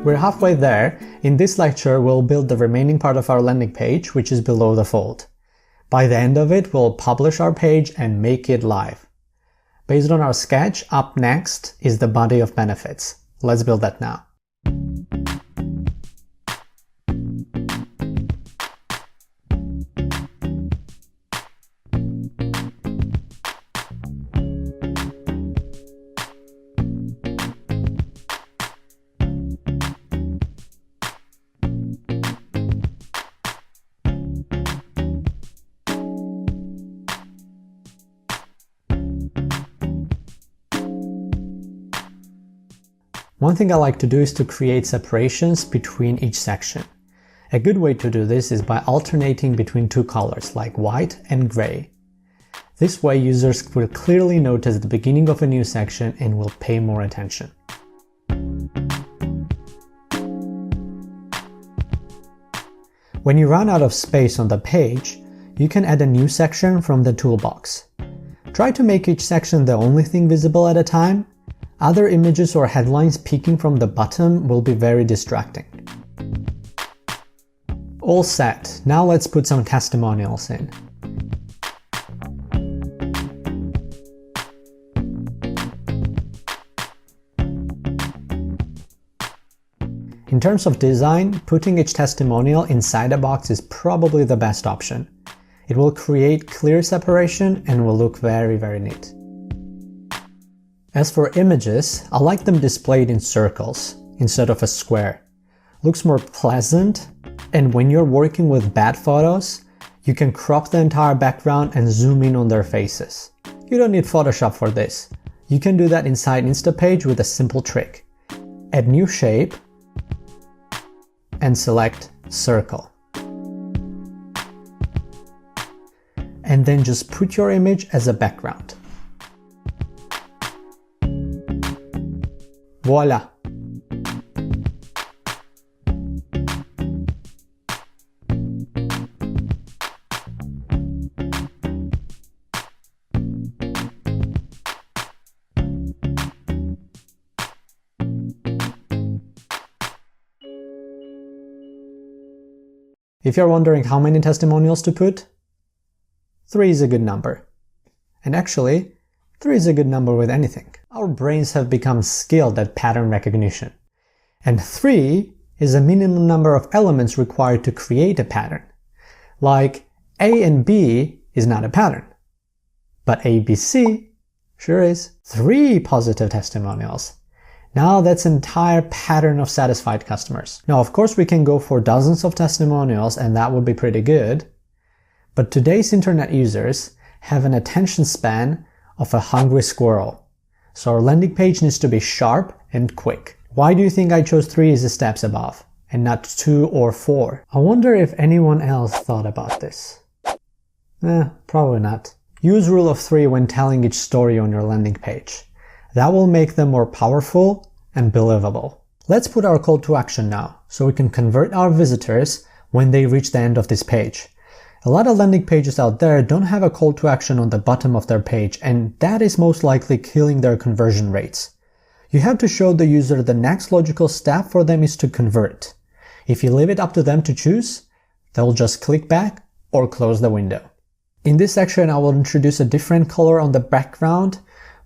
We're halfway there. In this lecture, we'll build the remaining part of our landing page, which is below the fold. By the end of it, we'll publish our page and make it live. Based on our sketch, up next is the body of benefits. Let's build that now. One thing I like to do is to create separations between each section. A good way to do this is by alternating between two colors, like white and gray. This way users will clearly notice the beginning of a new section and will pay more attention. When you run out of space on the page, you can add a new section from the toolbox. Try to make each section the only thing visible at a time. Other images or headlines peeking from the bottom will be very distracting. All set. Now let's put some testimonials in. In terms of design, putting each testimonial inside a box is probably the best option. It will create clear separation and will look very, very neat. As for images, I like them displayed in circles instead of a square. Looks more pleasant, and when you're working with bad photos, you can crop the entire background and zoom in on their faces. You don't need Photoshop for this. You can do that inside Instapage with a simple trick. Add new shape and select circle. And then just put your image as a background. Voila! If you're wondering how many testimonials to put, 3 is a good number. And actually, 3 is a good number with anything. Our brains have become skilled at pattern recognition. And 3 is a minimum number of elements required to create a pattern. Like A and B is not a pattern. But ABC sure is. 3 positive testimonials. Now that's an entire pattern of satisfied customers. Now of course we can go for dozens of testimonials and that would be pretty good. But today's internet users have an attention span of a hungry squirrel. So our landing page needs to be sharp and quick. Why do you think I chose 3 easy steps above and not 2 or 4? I wonder if anyone else thought about this. Probably not. Use rule of 3 when telling each story on your landing page. That will make them more powerful and believable. Let's put our call to action now, so we can convert our visitors when they reach the end of this page. A lot of landing pages out there don't have a call to action on the bottom of their page, and that is most likely killing their conversion rates. You have to show the user the next logical step for them is to convert. If you leave it up to them to choose, they'll just click back or close the window. In this section, I will introduce a different color on the background.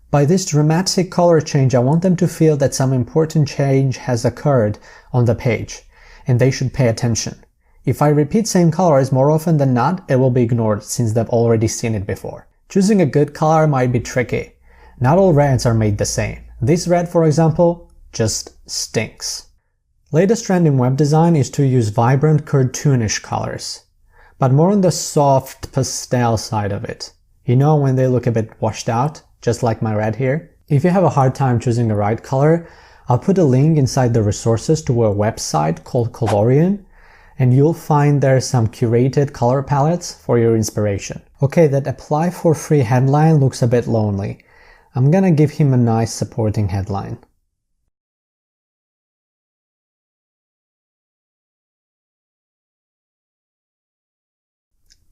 By this dramatic color change, I want them to feel that some important change has occurred on the page, and they should pay attention. If I repeat same colors more often than not, it will be ignored since they've already seen it before. Choosing a good color might be tricky. Not all reds are made the same. This red, for example, just stinks. Latest trend in web design is to use vibrant cartoonish colors, but more on the soft pastel side of it. You know, when they look a bit washed out, just like my red here. If you have a hard time choosing the right color, I'll put a link inside the resources to a website called Colorian, and you'll find there some curated color palettes for your inspiration. Okay, that apply for free headline looks a bit lonely. I'm gonna give him a nice supporting headline.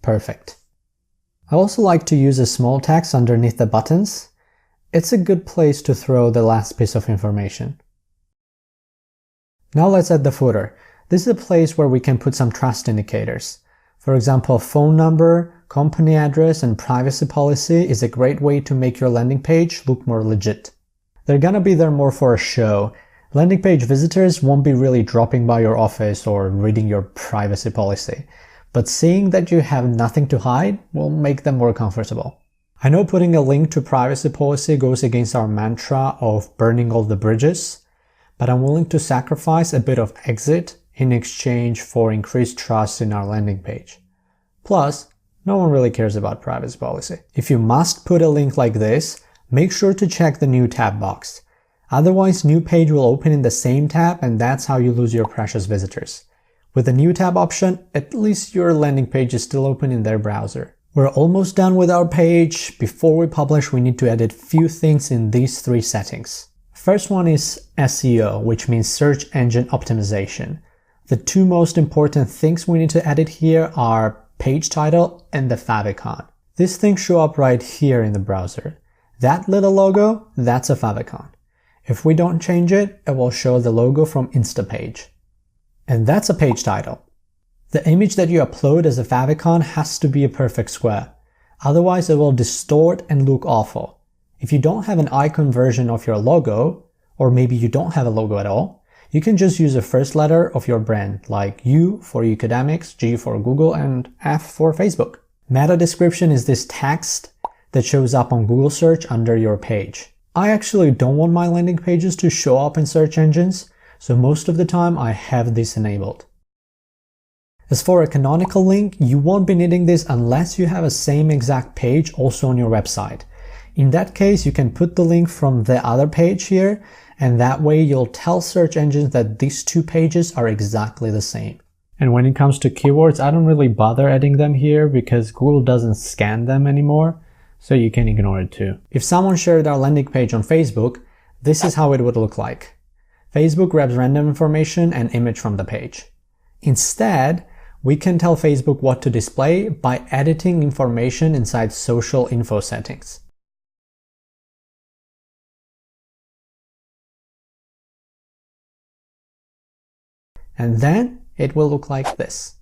Perfect. I also like to use a small text underneath the buttons. It's a good place to throw the last piece of information. Now let's add the footer. This is a place where we can put some trust indicators. For example, phone number, company address, and privacy policy is a great way to make your landing page look more legit. They're gonna be there more for a show. Landing page visitors won't be really dropping by your office or reading your privacy policy, but seeing that you have nothing to hide will make them more comfortable. I know putting a link to privacy policy goes against our mantra of burning all the bridges, but I'm willing to sacrifice a bit of exit in exchange for increased trust in our landing page. Plus, no one really cares about privacy policy. If you must put a link like this, make sure to check the new tab box. Otherwise, new page will open in the same tab and that's how you lose your precious visitors. With the new tab option, at least your landing page is still open in their browser. We're almost done with our page. Before we publish, we need to edit few things in these 3 settings. First one is SEO, which means search engine optimization. The 2 most important things we need to edit here are page title and the favicon. These things show up right here in the browser. That little logo, that's a favicon. If we don't change it, it will show the logo from Instapage. And that's a page title. The image that you upload as a favicon has to be a perfect square. Otherwise, it will distort and look awful. If you don't have an icon version of your logo, or maybe you don't have a logo at all, you can just use the first letter of your brand, like U for Ukademics, G for Google, and F for Facebook. Meta description is this text that shows up on Google search under your page. I actually don't want my landing pages to show up in search engines, so most of the time I have this enabled. As for a canonical link, you won't be needing this unless you have a same exact page also on your website. In that case, you can put the link from the other page here, and that way you'll tell search engines that these 2 pages are exactly the same. And when it comes to keywords, I don't really bother adding them here because Google doesn't scan them anymore, so you can ignore it too. If someone shared our landing page on Facebook, this is how it would look like. Facebook grabs random information and image from the page. Instead, we can tell Facebook what to display by editing information inside social info settings. And then it will look like this.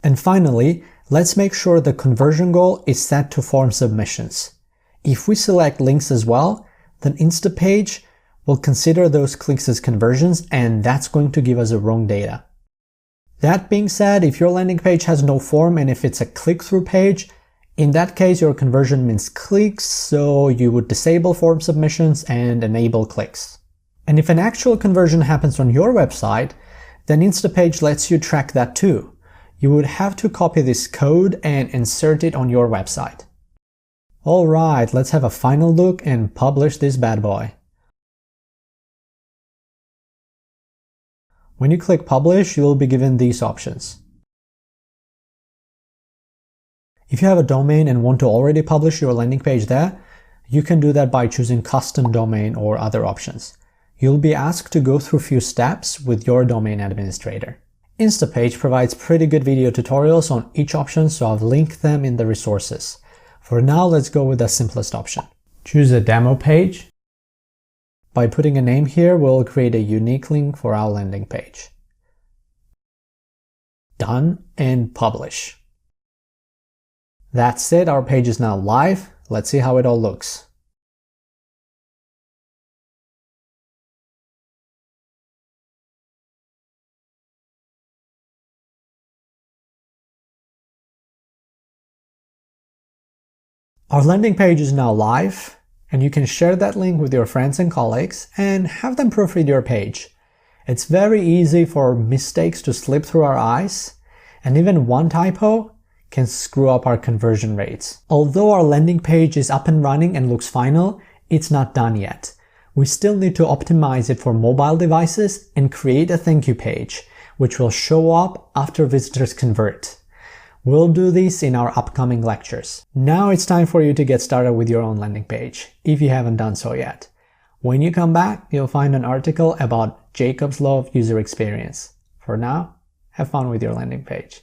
And finally, let's make sure the conversion goal is set to form submissions. If we select links as well, then Instapage will consider those clicks as conversions, and that's going to give us the wrong data. That being said, if your landing page has no form and if it's a click-through page, in that case your conversion means clicks, so you would disable form submissions and enable clicks. And if an actual conversion happens on your website, then Instapage lets you track that too. You would have to copy this code and insert it on your website. Alright, let's have a final look and publish this bad boy. When you click publish, you will be given these options. If you have a domain and want to already publish your landing page there, you can do that by choosing custom domain or other options. You'll be asked to go through a few steps with your domain administrator. Instapage provides pretty good video tutorials on each option, so I've linked them in the resources. For now, let's go with the simplest option. Choose a demo page. By putting a name here, we'll create a unique link for our landing page. Done, and publish. That's it, our page is now live. Let's see how it all looks. Our landing page is now live, and you can share that link with your friends and colleagues and have them proofread your page. It's very easy for mistakes to slip through our eyes, and even one typo can screw up our conversion rates. Although our landing page is up and running and looks final, it's not done yet. We still need to optimize it for mobile devices and create a thank you page, which will show up after visitors convert. We'll do this in our upcoming lectures. Now it's time for you to get started with your own landing page, if you haven't done so yet. When you come back, you'll find an article about Jacob's Law of User Experience. For now, have fun with your landing page.